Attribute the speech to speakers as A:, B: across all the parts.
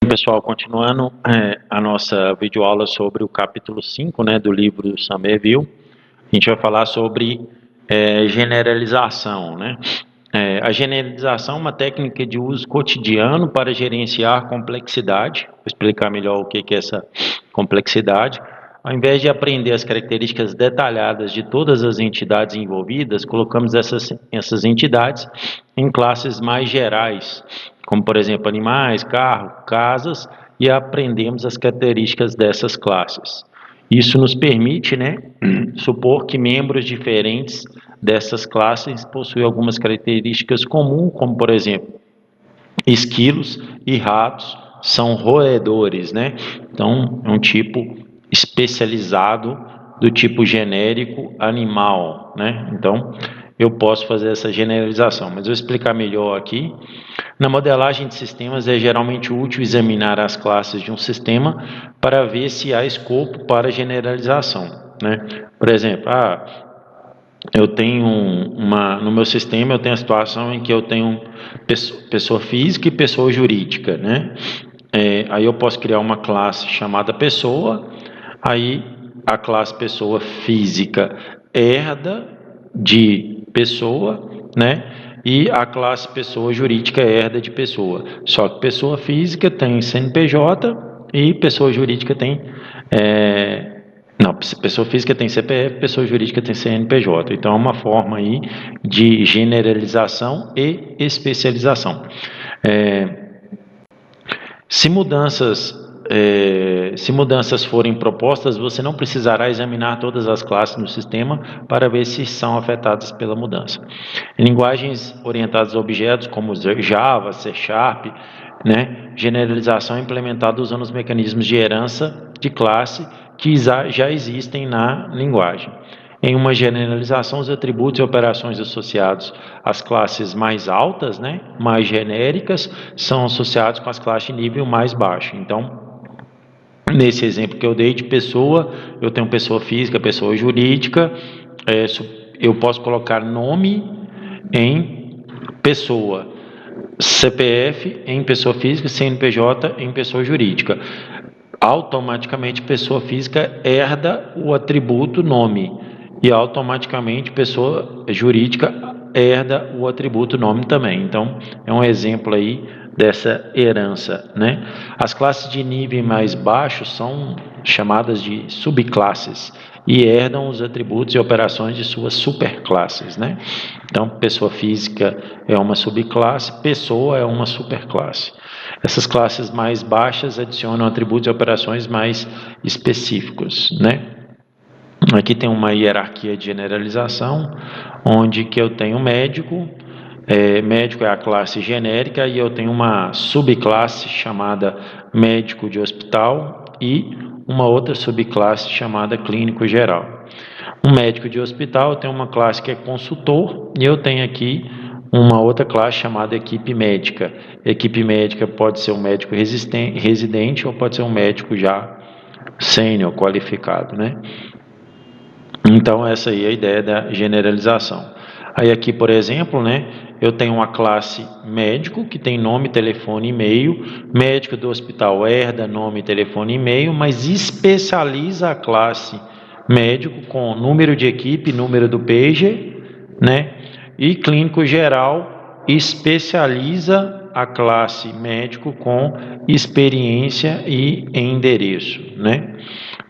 A: Pessoal, continuando a nossa videoaula sobre o capítulo 5, né, do livro Somerville, a gente vai falar sobre generalização, né? A generalização é uma técnica de uso cotidiano para gerenciar complexidade. Vou explicar melhor o que é essa complexidade. Ao invés de aprender as características detalhadas de todas as entidades envolvidas, colocamos essas entidades em classes mais gerais, como por exemplo animais, carros, casas, e aprendemos as características dessas classes. Isso nos permite, supor que membros diferentes dessas classes possuem algumas características comuns, como por exemplo, esquilos e ratos são roedores, né? Então, é um tipo especializado do tipo genérico animal, né? Então, eu posso fazer essa generalização, mas eu vou explicar melhor aqui. Na modelagem de sistemas, é geralmente útil examinar as classes de um sistema para ver se há escopo para generalização, né? Por exemplo, eu tenho no meu sistema eu tenho a situação em que eu tenho pessoa física e pessoa jurídica, né? Aí eu posso criar uma classe chamada pessoa, aí a classe pessoa física herda de pessoa, né? E a classe pessoa jurídica herda de pessoa. Só que pessoa física tem CNPJ e pessoa jurídica tem não, pessoa física tem CPF, pessoa jurídica tem CNPJ. Então, é uma forma aí de generalização e especialização. Se mudanças forem propostas, você não precisará examinar todas as classes no sistema para ver se são afetadas pela mudança. Em linguagens orientadas a objetos, como Java, C#, generalização é implementada usando os mecanismos de herança de classe que já existem na linguagem. Em uma generalização, os atributos e operações associados às classes mais altas, mais genéricas, são associados com as classes de nível mais baixo. Então, nesse exemplo que eu dei de pessoa, eu tenho pessoa física, pessoa jurídica, eu posso colocar nome em pessoa, CPF em pessoa física, CNPJ em pessoa jurídica. Automaticamente, pessoa física herda o atributo nome e automaticamente pessoa jurídica herda o atributo nome também. Então, é um exemplo aí dessa herança, né? As classes de nível mais baixo são chamadas de subclasses e herdam os atributos e operações de suas superclasses, né? Então, pessoa física é uma subclasse, pessoa é uma superclasse. Essas classes mais baixas adicionam atributos e operações mais específicos, né? Aqui tem uma hierarquia de generalização, onde que eu tenho médico, médico é a classe genérica, e eu tenho uma subclasse chamada médico de hospital e uma outra subclasse chamada clínico geral. Um médico de hospital tem uma classe que é consultor, e eu tenho aqui uma outra classe chamada equipe médica. Equipe médica pode ser um médico residente ou pode ser um médico já sênior, qualificado, né? Então, essa aí é a ideia da generalização. Aí aqui, por exemplo, eu tenho uma classe médico, que tem nome, telefone e e-mail. Médico do hospital herda nome, telefone e e-mail, mas especializa a classe médico com número de equipe, número do pager, E clínico geral especializa a classe médico com experiência e endereço,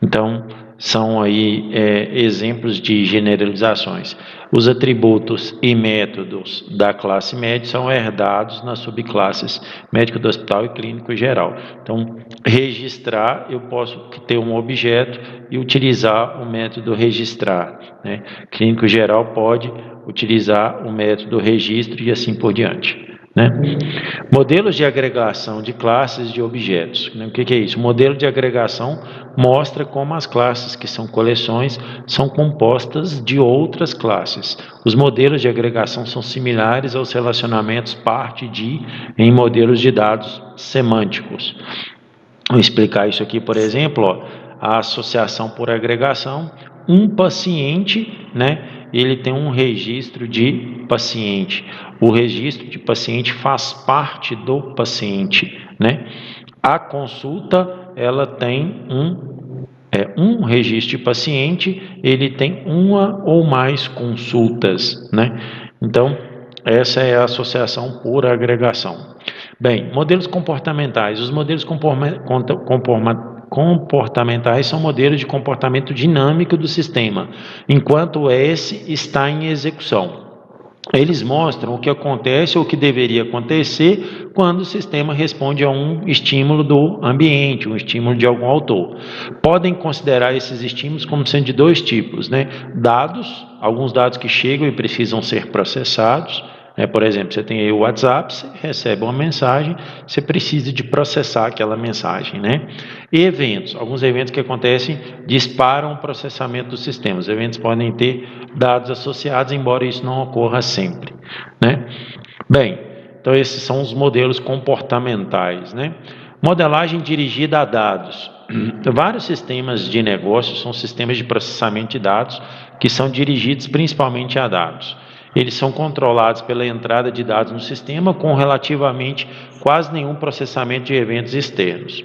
A: Então, são aí exemplos de generalizações. Os atributos e métodos da classe médica são herdados nas subclasses médico do hospital e clínico geral. Então, registrar, eu posso ter um objeto e utilizar o método registrar, Clínico geral pode utilizar o método registro e assim por diante. Modelos de agregação de classes de objetos. O que é isso? O modelo de agregação mostra como as classes, que são coleções, são compostas de outras classes. Os modelos de agregação são similares aos relacionamentos parte-de em modelos de dados semânticos. Vou explicar isso aqui, por exemplo, a associação por agregação. Um paciente, ele tem um registro de paciente. O registro de paciente faz parte do paciente, A consulta, ela tem um registro de paciente, ele tem uma ou mais consultas, né? Então, essa é a associação por agregação. Bem, modelos comportamentais. Os modelos comportamentais são modelos de comportamento dinâmico do sistema, enquanto o S está em execução. Eles mostram o que acontece ou o que deveria acontecer quando o sistema responde a um estímulo do ambiente, um estímulo de algum autor. Podem considerar esses estímulos como sendo de dois tipos, né? Dados, alguns dados que chegam e precisam ser processados. Por exemplo, você tem aí o WhatsApp, você recebe uma mensagem, você precisa de processar aquela mensagem, né? E eventos, alguns eventos que acontecem disparam o processamento do sistema. Os eventos podem ter dados associados, embora isso não ocorra sempre, né? Bem, então esses são os modelos comportamentais, né? Modelagem dirigida a dados. Vários sistemas de negócio são sistemas de processamento de dados que são dirigidos principalmente a dados. Eles são controlados pela entrada de dados no sistema com relativamente quase nenhum processamento de eventos externos.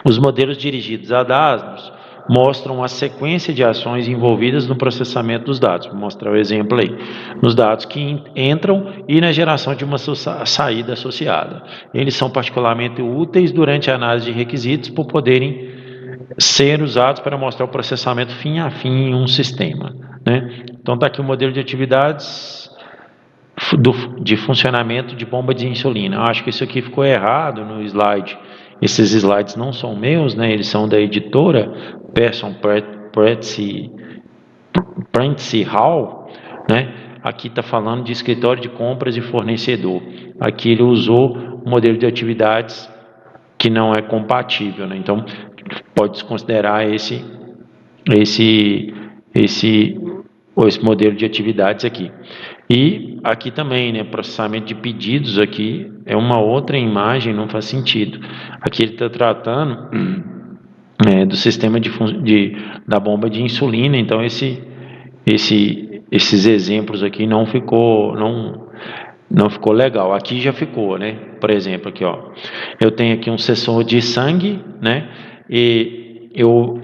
A: Os modelos dirigidos a dados mostram a sequência de ações envolvidas no processamento dos dados. Vou mostrar o exemplo aí. Nos dados que entram e na geração de uma saída associada. Eles são particularmente úteis durante a análise de requisitos por poderem ser usados para mostrar o processamento fim a fim em um sistema, né? Então está aqui o modelo de atividades de funcionamento de bomba de insulina. Eu acho que isso aqui ficou errado no slide. Esses slides não são meus, né? Eles são da editora Pearson Prentice Hall, né? Aqui está falando de escritório de compras e fornecedor. Aqui ele usou um modelo de atividades que não é compatível, né? Então pode-se considerar esse modelo de atividades aqui. E aqui também, né, processamento de pedidos aqui é uma outra imagem, não faz sentido. Aqui ele está tratando do sistema da bomba de insulina, então esses exemplos aqui não ficou legal. Aqui já ficou, né? Por exemplo, aqui, ó, eu tenho aqui um sensor de sangue, né? E eu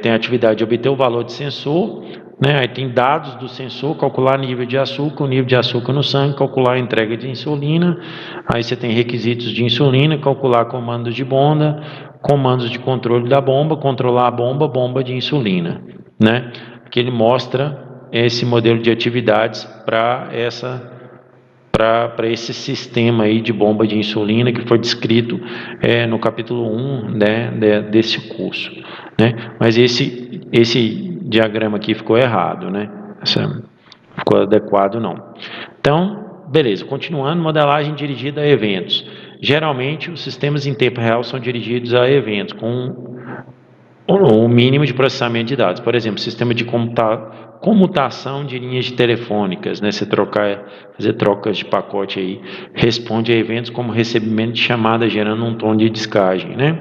A: tenho a atividade de obter o valor de sensor, né? Aí tem dados do sensor, calcular nível de açúcar, o nível de açúcar no sangue, calcular a entrega de insulina. Aí você tem requisitos de insulina, calcular comandos de bomba, comandos de controle da bomba, controlar a bomba de insulina, né? Que ele mostra esse modelo de atividades para esse sistema aí de bomba de insulina que foi descrito no capítulo 1, né, desse curso, né? Mas esse diagrama aqui ficou errado, né? Ficou adequado não. Então, beleza, continuando, modelagem dirigida a eventos. Geralmente, os sistemas em tempo real são dirigidos a eventos com o mínimo de processamento de dados. Por exemplo, sistema de comutação de linhas telefônicas, né? Você fazer trocas de pacote aí, responde a eventos como recebimento de chamada gerando um tom de descagem, né?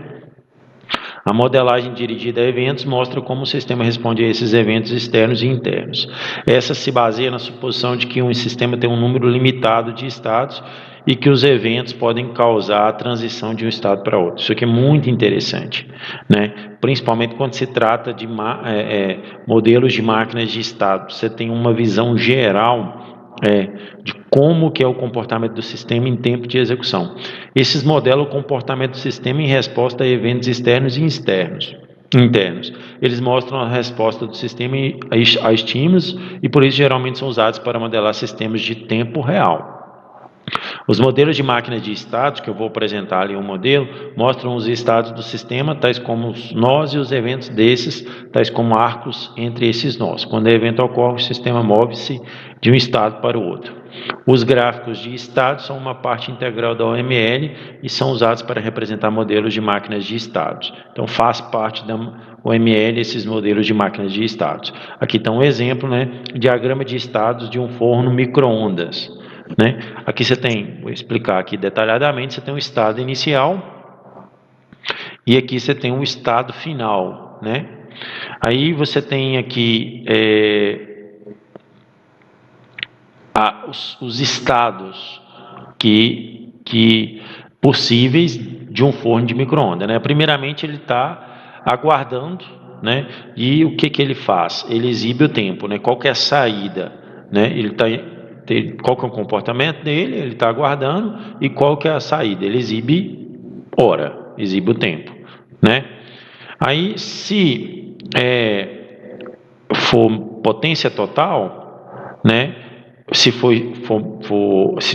A: A modelagem dirigida a eventos mostra como o sistema responde a esses eventos externos e internos. Essa se baseia na suposição de que um sistema tem um número limitado de estados e que os eventos podem causar a transição de um estado para outro. Isso aqui é muito interessante, né? Principalmente quando se trata de modelos de máquinas de estado. Você tem uma visão geral de como que é o comportamento do sistema em tempo de execução. Esses modelam o comportamento do sistema em resposta a eventos externos e internos. Eles mostram a resposta do sistema a estímulos e por isso geralmente são usados para modelar sistemas de tempo real. Os modelos de máquinas de estados, que eu vou apresentar ali um modelo, mostram os estados do sistema, tais como os nós e os eventos desses, tais como arcos entre esses nós. Quando o evento ocorre, o sistema move-se de um estado para o outro. Os gráficos de estados são uma parte integral da OML e são usados para representar modelos de máquinas de estados. Então, faz parte da OML esses modelos de máquinas de estados. Aqui está um exemplo, né, diagrama de estados de um forno micro-ondas. Né? Aqui você tem, vou explicar aqui detalhadamente, você tem um estado inicial e aqui você tem um estado final, né? Aí você tem aqui os estados que possíveis de um forno de micro-ondas, né? Primeiramente ele está aguardando, né? E o que ele faz? Ele exibe o tempo, né? Qual que é a saída, né? Qual que é o comportamento dele? Ele está aguardando. E qual que é a saída? Ele exibe hora, exibe o tempo, né? Aí, se for potência total, né? Se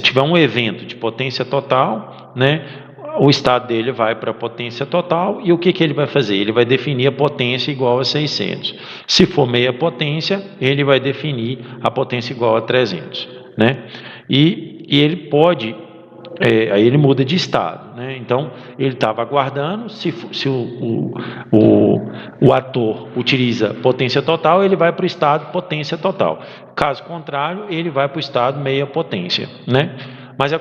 A: tiver um evento de potência total, né? O estado dele vai para a potência total e o que ele vai fazer? Ele vai definir a potência igual a 600. Se for meia potência, ele vai definir a potência igual a 300, né? E ele pode, aí ele muda de estado, né? Então, ele estava aguardando, se o ator utiliza potência total, ele vai para o estado potência total. Caso contrário, ele vai para o estado meia potência, né? Mas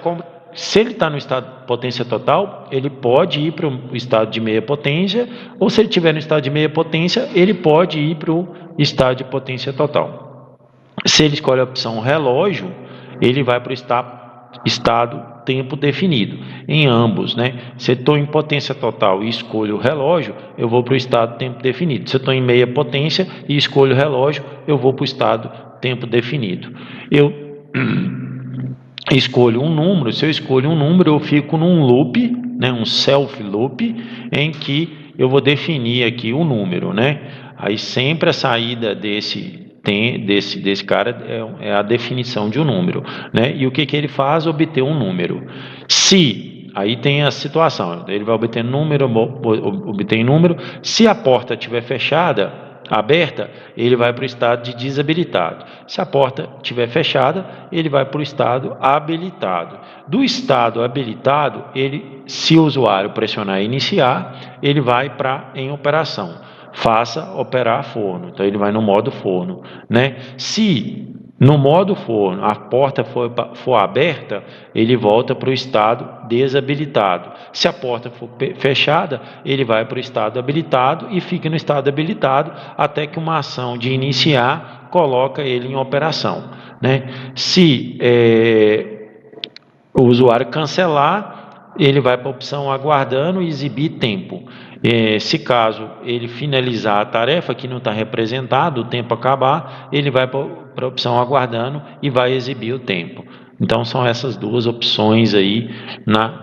A: se ele está no estado de potência total, ele pode ir para o estado de meia potência, ou se ele estiver no estado de meia potência, ele pode ir para o estado de potência total. Se ele escolhe a opção relógio, ele vai para o estado tempo definido. Em ambos, né? Se eu estou em potência total e escolho o relógio, eu vou para o estado tempo definido. Se eu estou em meia potência e escolho o relógio, eu vou para o estado tempo definido. Eu escolho um número. Se eu escolho um número, eu fico num loop, né? Um self loop, em que eu vou definir aqui o número, né? Aí sempre a saída desse cara é a definição de um número, né? E o que ele faz? Obter um número. Aí tem a situação, ele vai obter número, se a porta estiver aberta, ele vai para o estado de desabilitado. Se a porta estiver fechada, ele vai para o estado habilitado. Do estado habilitado, se o usuário pressionar iniciar, ele vai para em operação. Faça operar forno. Então ele vai no modo forno, né? Se no modo forno a porta for aberta, ele volta para o estado desabilitado. Se a porta for fechada, ele vai para o estado habilitado e fica no estado habilitado até que uma ação de iniciar coloca ele em operação, né? Se o usuário cancelar, ele vai para a opção aguardando e exibir tempo. Se caso ele finalizar a tarefa que não está representado, o tempo acabar, ele vai para a opção aguardando e vai exibir o tempo. Então são essas duas opções aí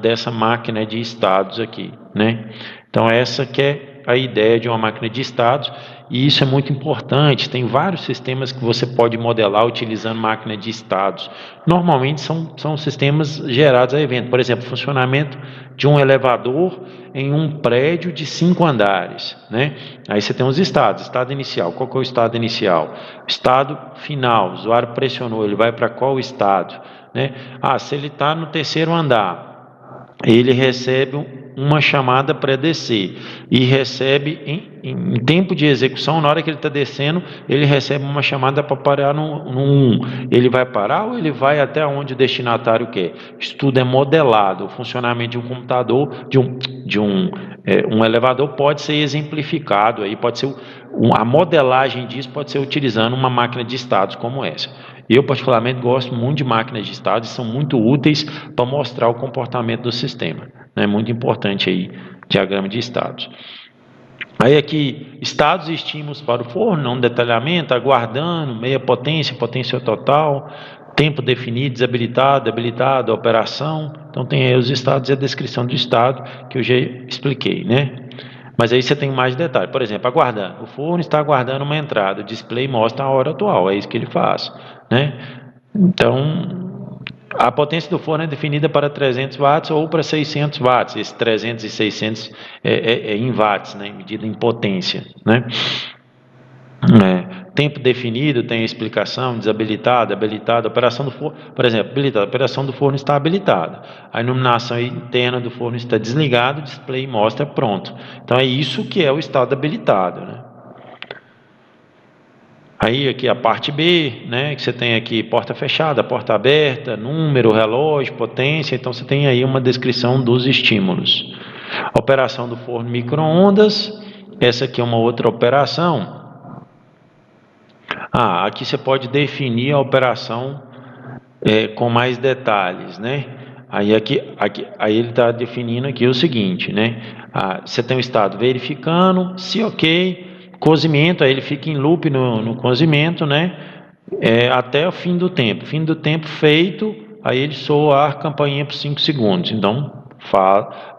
A: dessa máquina de estados aqui, né? Então essa que é a ideia de uma máquina de estados, e isso é muito importante. Tem vários sistemas que você pode modelar utilizando máquina de estados. Normalmente são sistemas gerados a evento. Por exemplo, funcionamento de um elevador em um prédio de 5 andares, né? Aí você tem os estados. Estado inicial, qual que é o estado inicial? Estado final, o usuário pressionou, ele vai para qual estado, né? Se ele está no 3º andar, ele recebe uma chamada para descer e recebe em tempo de execução, na hora que ele está descendo, ele recebe uma chamada para parar no 1. Ele vai parar ou ele vai até onde o destinatário quer? Isso tudo é modelado. O funcionamento de um computador, um elevador pode ser exemplificado, aí pode ser a modelagem disso pode ser utilizando uma máquina de estados como essa. Eu, particularmente, gosto muito de máquinas de estados, são muito úteis para mostrar o comportamento do sistema. É muito importante aí, diagrama de estados. Aí aqui, estados e estímulos para o forno, não detalhamento, aguardando, meia potência, potência total, tempo definido, desabilitado, habilitado, operação. Então tem aí os estados e a descrição do estado que eu já expliquei, né? Mas aí você tem mais detalhes. Por exemplo, aguardando. O forno está aguardando uma entrada. O display mostra a hora atual. É isso que ele faz, né? Então, a potência do forno é definida para 300 watts ou para 600 watts. Esse 300 e 600 é em watts, né? Medida em potência, né? Tempo definido, tem a explicação, desabilitado, habilitado, operação do forno, por exemplo, habilitado, a operação do forno está habilitada, a iluminação interna do forno está desligada, o display mostra pronto. Então é isso que é o estado habilitado, né? Aí aqui a parte B, né, que você tem aqui porta fechada, porta aberta, número, relógio, potência, então você tem aí uma descrição dos estímulos. A operação do forno micro-ondas, essa aqui é uma outra operação. Aqui você pode definir a operação com mais detalhes, né? Aí ele está definindo aqui o seguinte, né? Você tem um estado verificando, se ok, cozimento, aí ele fica em loop no cozimento, né? Até o fim do tempo. Fim do tempo feito, aí ele soa a campainha por 5 segundos. Então,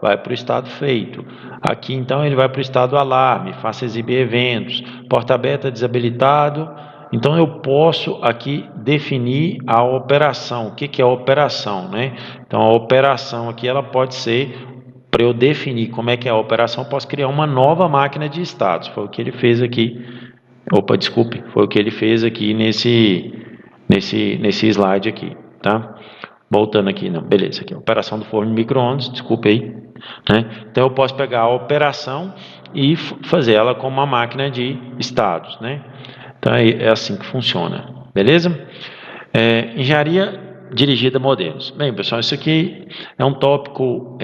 A: vai para o estado feito. Aqui, então, ele vai para o estado alarme, faça exibir eventos, porta aberta desabilitado. Então, eu posso aqui definir a operação. O que é a operação, né? Então, a operação aqui, ela pode ser, para eu definir como é que é a operação, eu posso criar uma nova máquina de estados. Foi o que ele fez aqui. Opa, desculpe, foi o que ele fez aqui nesse slide aqui, tá? Voltando aqui, não, beleza, aqui, operação do forno de micro-ondas, desculpe aí, né? Então eu posso pegar a operação e fazer ela com uma máquina de estados, né? Então é assim que funciona, beleza? Engenharia dirigida a modelos. Bem, pessoal, isso aqui é um tópico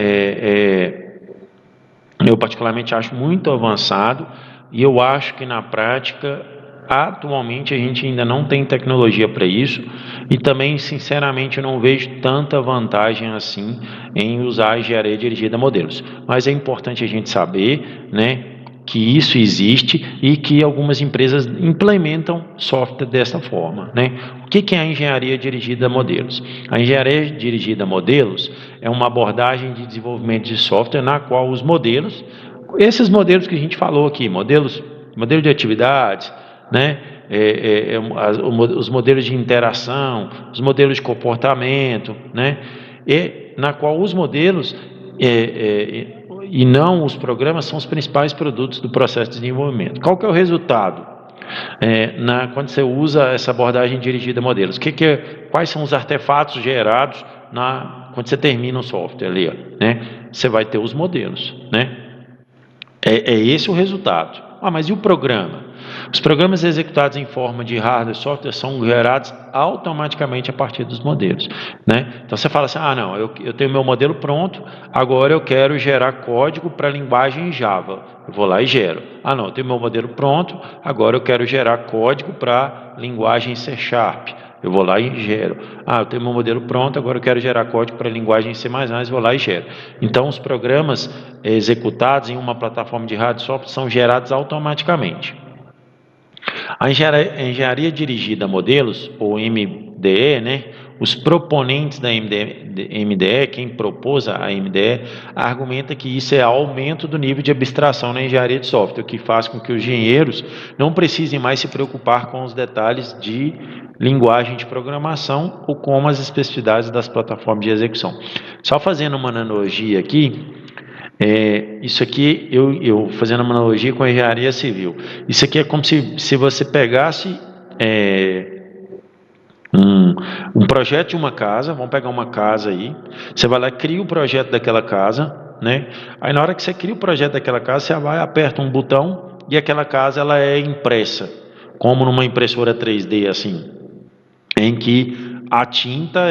A: eu particularmente acho muito avançado e eu acho que na prática atualmente a gente ainda não tem tecnologia para isso e também, sinceramente, eu não vejo tanta vantagem assim em usar a engenharia dirigida a modelos. Mas é importante a gente saber, né, que isso existe e que algumas empresas implementam software dessa forma, né? O que é a engenharia dirigida a modelos? A engenharia dirigida a modelos é uma abordagem de desenvolvimento de software na qual os modelos, esses modelos que a gente falou aqui, modelo de atividades, né? Os modelos de interação, os modelos de comportamento, né? E na qual os modelos e não os programas são os principais produtos do processo de desenvolvimento. Qual que é o resultado? Quando você usa essa abordagem dirigida a modelos, quais são os artefatos gerados quando você termina o software ali, né? Você vai ter os modelos, né? É esse o resultado. Mas e o programa? Os programas executados em forma de hardware e software são gerados automaticamente a partir dos modelos, né? Então você fala assim, não, eu tenho meu modelo pronto, agora eu quero gerar código para a linguagem Java. Eu vou lá e gero. Não, eu tenho meu modelo pronto, agora eu quero gerar código para a linguagem C#. Eu vou lá e gero. Eu tenho meu modelo pronto, agora eu quero gerar código para a linguagem C++, vou lá e gero. Então, os programas executados em uma plataforma de hardware e software são gerados automaticamente. A engenharia dirigida a modelos, ou MDE, né? Os proponentes da MDE, quem propôs a MDE, argumenta que isso é aumento do nível de abstração na engenharia de software, o que faz com que os engenheiros não precisem mais se preocupar com os detalhes de linguagem de programação ou com as especificidades das plataformas de execução. Só fazendo uma analogia aqui, isso aqui, eu fazendo uma analogia com a engenharia civil. Isso aqui é como se você pegasse um projeto de uma casa, vamos pegar uma casa aí, você vai lá e cria o projeto daquela casa, né? Aí na hora que você cria o projeto daquela casa, você vai, aperta um botão e aquela casa ela é impressa, como numa impressora 3D assim, em que a tinta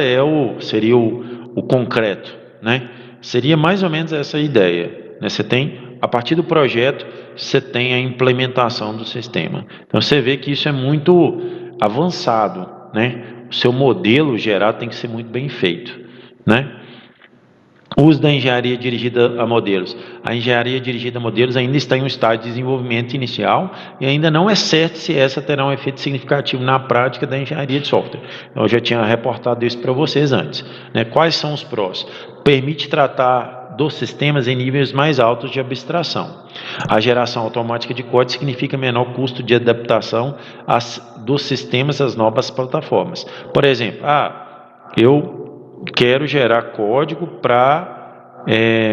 A: seria o concreto, né? Seria mais ou menos essa a ideia, né? Você tem, a partir do projeto, você tem a implementação do sistema. Então você vê que isso é muito avançado, né? O seu modelo gerado tem que ser muito bem feito, né? Uso da engenharia dirigida a modelos. A engenharia dirigida a modelos ainda está em um estágio de desenvolvimento inicial e ainda não é certo se essa terá um efeito significativo na prática da engenharia de software. Eu já tinha reportado isso para vocês antes, né? Quais são os prós? Permite tratar dos sistemas em níveis mais altos de abstração. A geração automática de código significa menor custo de adaptação dos sistemas às novas plataformas. Por exemplo, eu quero gerar código para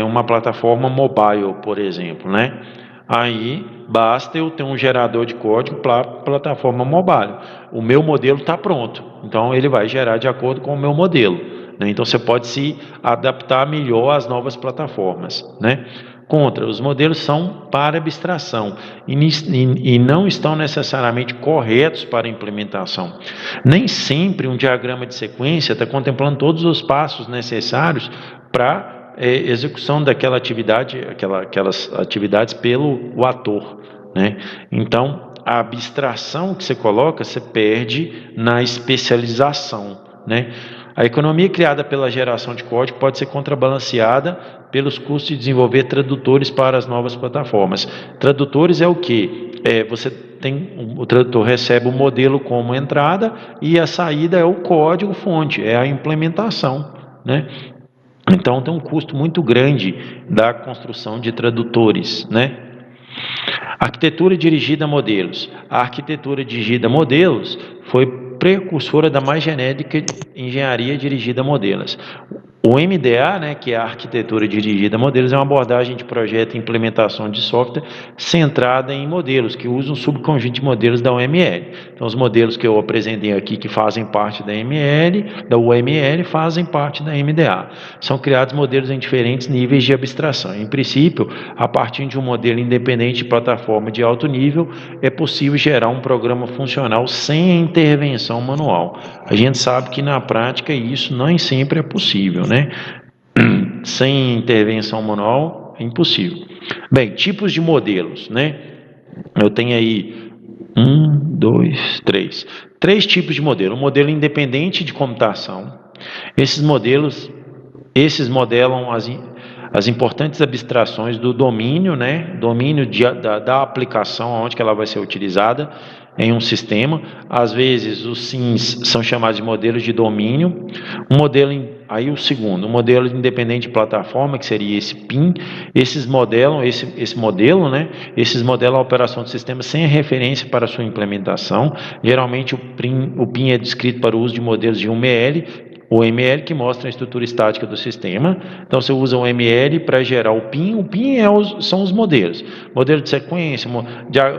A: uma plataforma mobile, por exemplo, né? Aí basta eu ter um gerador de código para a plataforma mobile. O meu modelo está pronto, então ele vai gerar de acordo com o meu modelo, né? Então você pode se adaptar melhor às novas plataformas, né? Os modelos são para abstração e não estão necessariamente corretos para implementação. Nem sempre um diagrama de sequência está contemplando todos os passos necessários para execução daquela atividade, aquelas atividades pelo ator, né? Então, a abstração que você coloca, você perde na especialização, né? A economia criada pela geração de código pode ser contrabalanceada pelos custos de desenvolver tradutores para as novas plataformas. Tradutores é o quê? O tradutor recebe o modelo como entrada e a saída é o código fonte, é a implementação, né? Então tem um custo muito grande da construção de tradutores, né? Arquitetura dirigida a modelos. A arquitetura dirigida a modelos foi precursora da mais genérica engenharia dirigida a modelos. O MDA, né, que é a arquitetura dirigida a modelos, é uma abordagem de projeto e implementação de software centrada em modelos, que usam um subconjunto de modelos da UML. Então, os modelos que eu apresentei aqui, que fazem parte da UML, fazem parte da MDA. São criados modelos em diferentes níveis de abstração. Em princípio, a partir de um modelo independente de plataforma de alto nível, é possível gerar um programa funcional sem a intervenção manual. A gente sabe que, na prática, isso nem sempre é possível, né? Sem intervenção manual é impossível. Bem, tipos de modelos, né? Eu tenho aí 3 tipos de modelo. O modelo independente de computação. Esses modelam as importantes abstrações do domínio, né? Domínio da aplicação, onde que ela vai ser utilizada em um sistema. Às vezes os SIMs são chamados de modelos de domínio. O segundo, o modelo independente de plataforma, que seria esse PIM. Esses modelam a operação do sistema sem referência para sua implementação. Geralmente o PIM é descrito para o uso de modelos de UML, o ML que mostra a estrutura estática do sistema. Então você usa o ML para gerar o PIM. O PIM são os modelos. Modelo de sequência,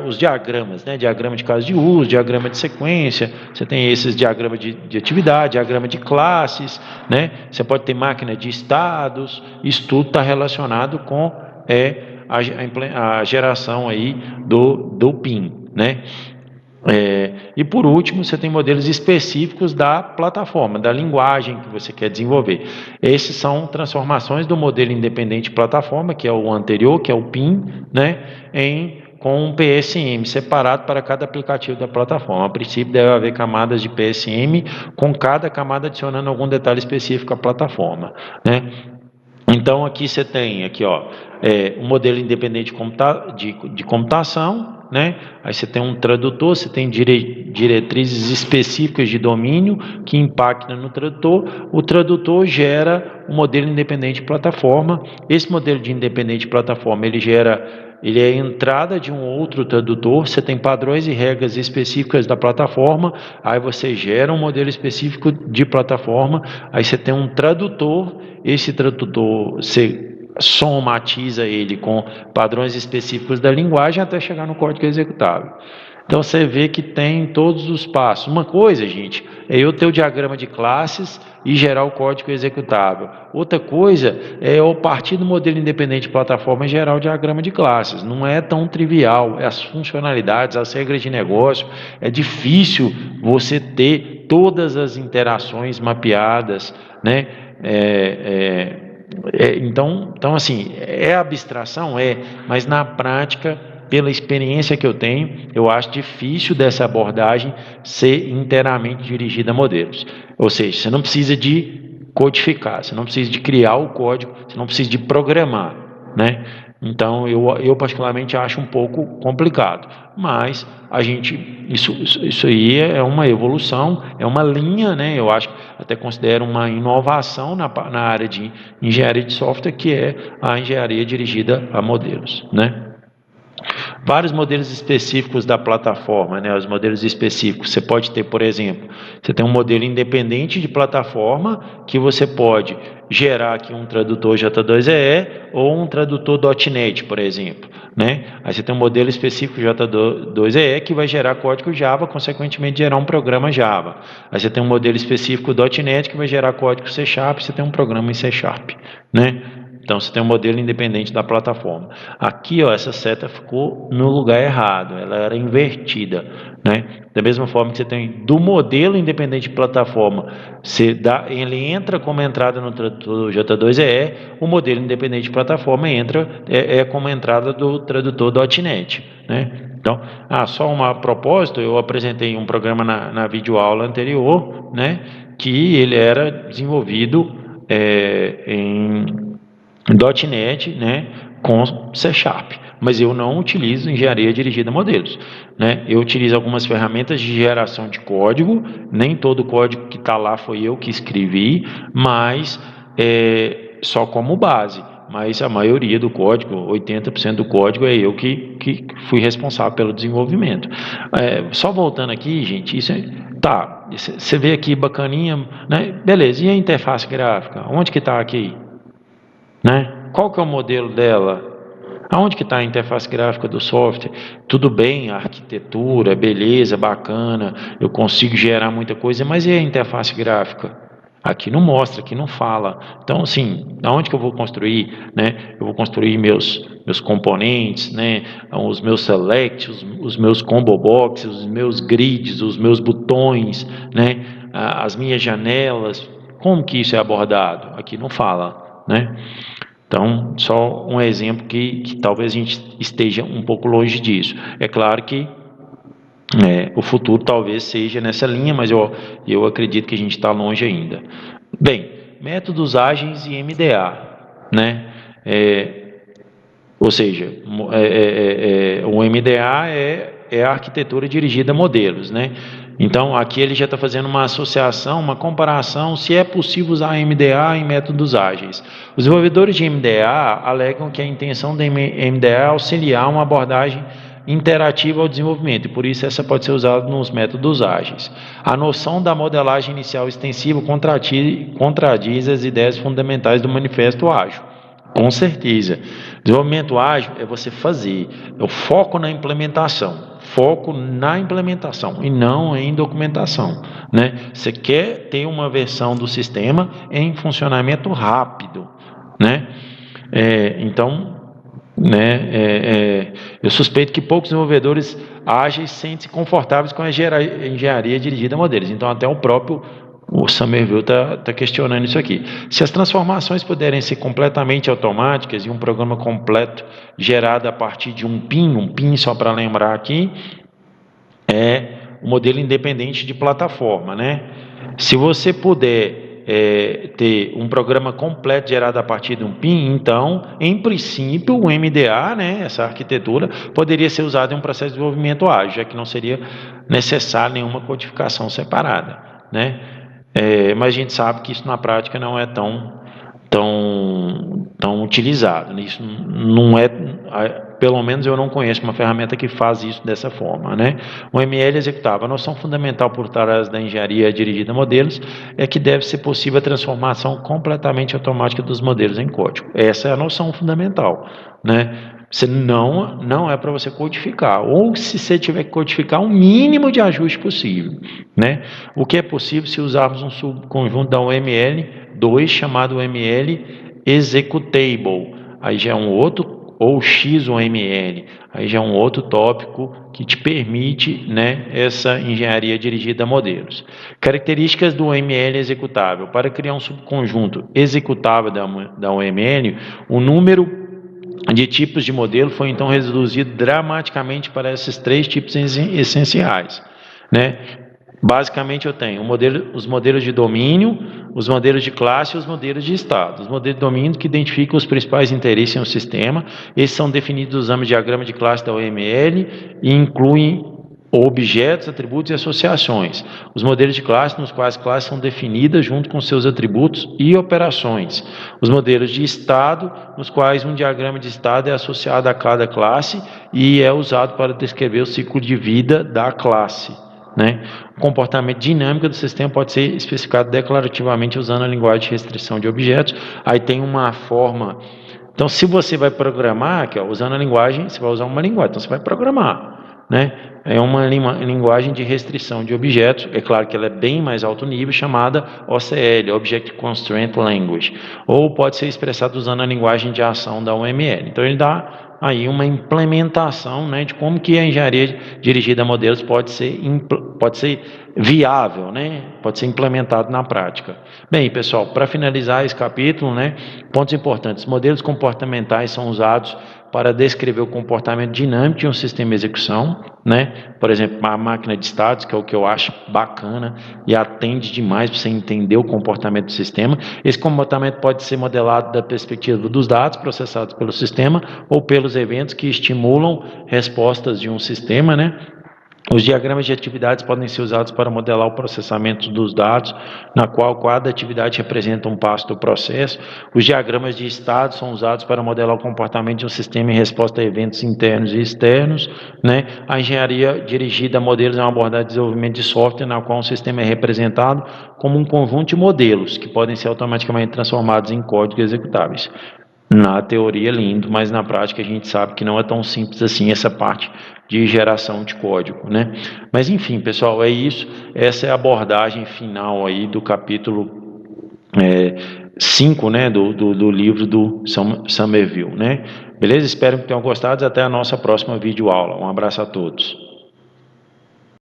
A: os diagramas, né? Diagrama de caso de uso, diagrama de sequência. Você tem esses diagramas de atividade, diagrama de classes, né? Você pode ter máquina de estados. Isso tudo está relacionado com a geração aí do PIM, né? E por último, você tem modelos específicos da plataforma, da linguagem que você quer desenvolver. Esses são transformações do modelo independente de plataforma, que é o anterior, que é o PIM, né, com um PSM separado para cada aplicativo da plataforma. A princípio deve haver camadas de PSM, com cada camada adicionando algum detalhe específico à plataforma, né? Então aqui você tem um modelo independente de computação, né? Aí você tem um tradutor, você tem diretrizes específicas de domínio que impactam no tradutor. O tradutor gera um modelo independente de plataforma. Esse modelo de independente de plataforma ele é a entrada de um outro tradutor. Você tem padrões e regras específicas da plataforma. Aí você gera um modelo específico de plataforma. Aí você tem um tradutor. Esse tradutor você somatiza ele com padrões específicos da linguagem até chegar no código executável. Então você vê que tem todos os passos. Uma coisa, gente, é eu ter o diagrama de classes e gerar o código executável. Outra coisa é eu partir do modelo independente de plataforma e gerar o diagrama de classes. Não é tão trivial, as funcionalidades, as regras de negócio, é difícil você ter todas as interações mapeadas, né? Então, assim, é abstração? Mas na prática, pela experiência que eu tenho, eu acho difícil dessa abordagem ser inteiramente dirigida a modelos. Ou seja, você não precisa de codificar, você não precisa de criar o código, você não precisa de programar, né? Então, eu particularmente acho um pouco complicado, mas isso aí é uma evolução, é uma linha, né? Eu acho, até considero uma inovação na área de engenharia de software, que é a engenharia dirigida a modelos, né? Vários modelos específicos da plataforma, né? Os modelos específicos, você pode ter, por exemplo, você tem um modelo independente de plataforma que você pode gerar aqui um tradutor J2EE ou um tradutor .NET, por exemplo, né? Aí você tem um modelo específico J2EE que vai gerar código Java, consequentemente gerar um programa Java. Aí você tem um modelo específico .NET que vai gerar código C#, você tem um programa em C#, né? Então, você tem um modelo independente da plataforma. Aqui, essa seta ficou no lugar errado, ela era invertida, né? Da mesma forma que você tem do modelo independente de plataforma, ele entra como entrada no tradutor J2EE, o modelo independente de plataforma entra como entrada do tradutor .NET, né? Então, só a propósito, eu apresentei um programa na videoaula anterior, né, que ele era desenvolvido em .NET, né, com C#, mas eu não utilizo engenharia dirigida a modelos, né? Eu utilizo algumas ferramentas de geração de código, nem todo o código que está lá foi eu que escrevi, mas só como base. Mas a maioria do código, 80% do código, é eu que fui responsável pelo desenvolvimento. Só voltando aqui, gente, isso tá, você vê aqui bacaninha, né? Beleza, e a interface gráfica? Onde que está aqui? Né? Qual que é o modelo dela? Aonde que está a interface gráfica do software? Tudo bem, a arquitetura, beleza, bacana, eu consigo gerar muita coisa, mas e a interface gráfica? Aqui não mostra, aqui não fala. Então, assim, aonde que eu vou construir? Né? Eu vou construir meus componentes, né? Os meus selects, os meus combo boxes, os meus grids, os meus botões, né? As minhas janelas. Como que isso é abordado? Aqui não fala, né? Então, só um exemplo que talvez a gente esteja um pouco longe disso. É claro que o futuro talvez seja nessa linha, mas eu acredito que a gente está longe ainda. Bem, métodos ágeis e MDA, né? Ou seja, o MDA é a arquitetura dirigida a modelos, né? Então, aqui ele já está fazendo uma associação, uma comparação, se é possível usar MDA em métodos ágeis. Os desenvolvedores de MDA alegam que a intenção do MDA é auxiliar uma abordagem interativa ao desenvolvimento, e por isso essa pode ser usada nos métodos ágeis. A noção da modelagem inicial extensiva contradiz as ideias fundamentais do Manifesto Ágil. Com certeza. Desenvolvimento ágil é você fazer, é o foco na implementação. Foco na implementação e não em documentação, né? Você quer ter uma versão do sistema em funcionamento rápido, né? Então, né, eu suspeito que poucos desenvolvedores ágeis sentem-se confortáveis com a engenharia dirigida a modelos. Então, até o próprio Somerville está questionando isso aqui. Se as transformações puderem ser completamente automáticas e um programa completo gerado a partir de um PIN só para lembrar aqui, é o modelo independente de plataforma, né? Se você puder ter um programa completo gerado a partir de um PIN, então, em princípio, o MDA, né, essa arquitetura, poderia ser usado em um processo de desenvolvimento ágil, já que não seria necessário nenhuma codificação separada, né? Mas a gente sabe que isso na prática não é tão utilizado. Isso não é, pelo menos eu não conheço uma ferramenta que faz isso dessa forma, né? O ML executável. A noção fundamental por trás da engenharia dirigida a modelos é que deve ser possível a transformação completamente automática dos modelos em código. Essa é a noção fundamental, né? Você não é para você codificar, ou se você tiver que codificar, o mínimo de ajuste possível, né? O que é possível se usarmos um subconjunto da UML2 chamado UML Executable, aí já é um outro, ou XUML, aí já é um outro tópico que te permite, né, essa engenharia dirigida a modelos. Características do UML executável. Para criar um subconjunto executável da UML, o número de tipos de modelo foi então reduzido dramaticamente para esses 3 tipos essenciais, né? Basicamente eu tenho os modelos de domínio, os modelos de classe e os modelos de estado. Os modelos de domínio que identificam os principais interesses no sistema, esses são definidos usando o diagrama de classe da UML e incluem objetos, atributos e associações. Os modelos de classe, nos quais classes são definidas junto com seus atributos e operações. Os modelos de estado, nos quais um diagrama de estado é associado a cada classe e é usado para descrever o ciclo de vida da classe, né? O comportamento dinâmico do sistema pode ser especificado declarativamente usando a linguagem de restrição de objetos. Aí tem uma forma. Então, se você vai programar, aqui, usando a linguagem, você vai usar uma linguagem, então você vai programar, né? É uma linguagem de restrição de objetos, é claro que ela é bem mais alto nível, chamada OCL, Object Constraint Language, ou pode ser expressado usando a linguagem de ação da UML. Então ele dá aí uma implementação, né, de como que a engenharia dirigida a modelos pode ser viável, né, pode ser implementado na prática. Bem, pessoal, para finalizar esse capítulo, né, pontos importantes. Modelos comportamentais são usados para descrever o comportamento dinâmico de um sistema de execução, né? Por exemplo, a máquina de estados, que é o que eu acho bacana e atende demais para você entender o comportamento do sistema. Esse comportamento pode ser modelado da perspectiva dos dados processados pelo sistema ou pelos eventos que estimulam respostas de um sistema, né? Os diagramas de atividades podem ser usados para modelar o processamento dos dados, na qual cada atividade representa um passo do processo. Os diagramas de estado são usados para modelar o comportamento de um sistema em resposta a eventos internos e externos, né? A engenharia dirigida a modelos é uma abordagem de desenvolvimento de software, na qual um sistema é representado como um conjunto de modelos, que podem ser automaticamente transformados em códigos executáveis. Na teoria, lindo, mas na prática a gente sabe que não é tão simples assim essa parte de geração de código, né? Mas enfim, pessoal, é isso. Essa é a abordagem final aí do capítulo 5, né, do livro do Somerville, né? Beleza? Espero que tenham gostado. Até a nossa próxima videoaula. Um abraço a todos.